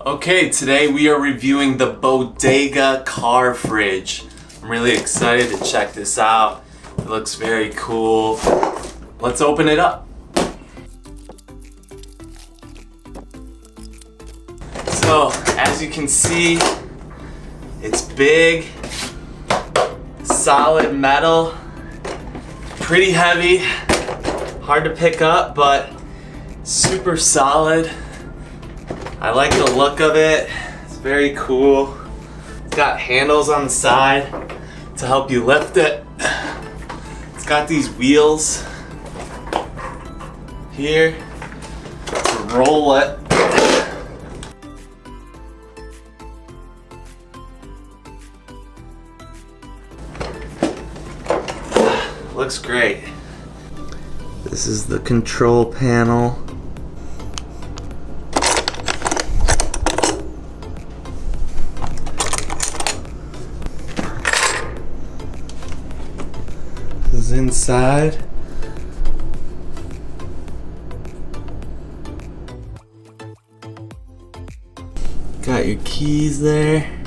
Okay, today we are reviewing the Bodega car fridge. I'm really excited to check this out. It looks very cool. Let's open it up. So, as you can see, it's big, solid metal, pretty heavy, hard to pick up, but super solid. I like the look of it. It's very cool. It's got handles on the side to help you lift it. It's got these wheels here to roll it. Looks great. This is the control panel. This is inside. Got your keys there.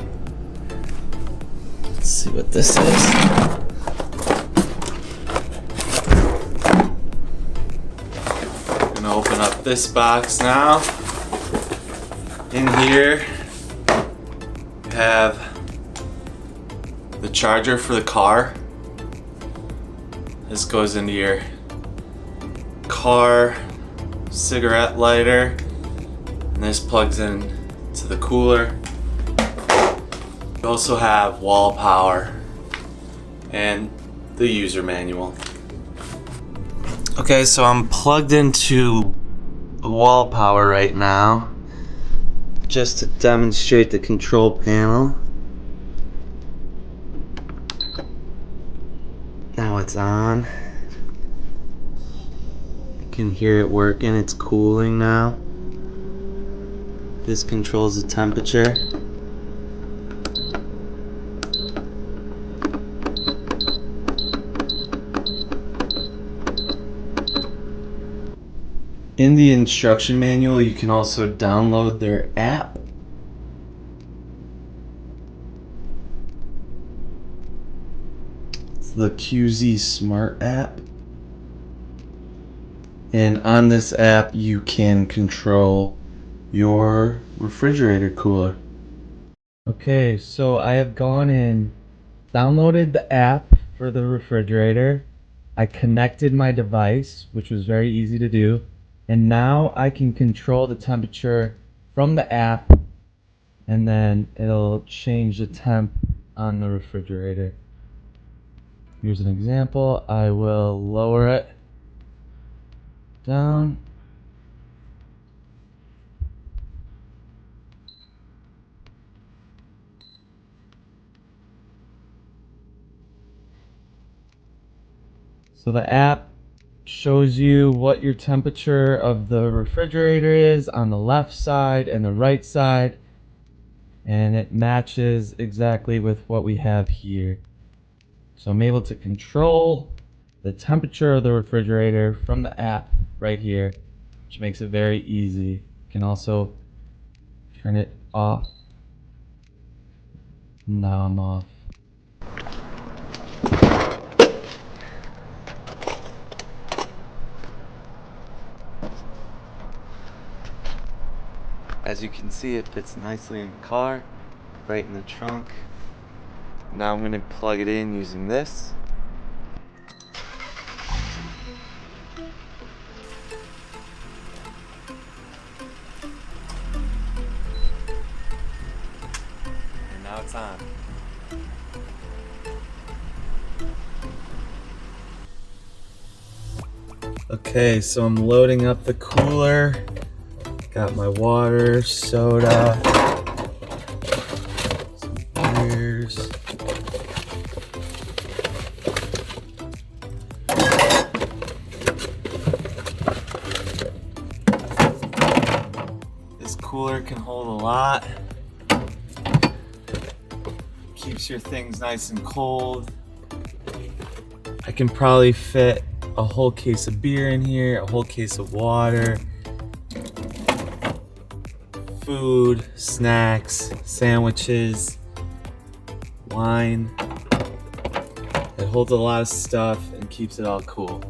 Let's see what this is. Open up this box now. In here you have the charger for the car. This goes into your car cigarette lighter, and this plugs in to the cooler. You also have wall power and the user manual. Okay, so I'm plugged into wall power right now, just to demonstrate the control panel. Now it's on. You can hear it working, it's cooling now. This controls the temperature. In the instruction manual, you can also download their app. It's the QZ Smart app. And on this app, you can control your refrigerator cooler. Okay, so I have gone and downloaded the app for the refrigerator. I connected my device, which was very easy to do. And now I can control the temperature from the app, and then it'll change the temp on the refrigerator. Here's an example. I will lower it down. So the app shows you what your temperature of the refrigerator is on the left side and the right side, and it matches exactly with what we have here. So I'm able to control the temperature of the refrigerator from the app right here, which makes it very easy. You can also turn it off. Now I'm off. As you can see, it fits nicely in the car, right in the trunk. Now I'm going to plug it in using this. And now it's on. Okay, so I'm loading up the cooler. Got my water, soda, some beers. This cooler can hold a lot. Keeps your things nice and cold. I can probably fit a whole case of beer in here, a whole case of water. food, snacks, sandwiches, wine. It holds a lot of stuff and keeps it all cool.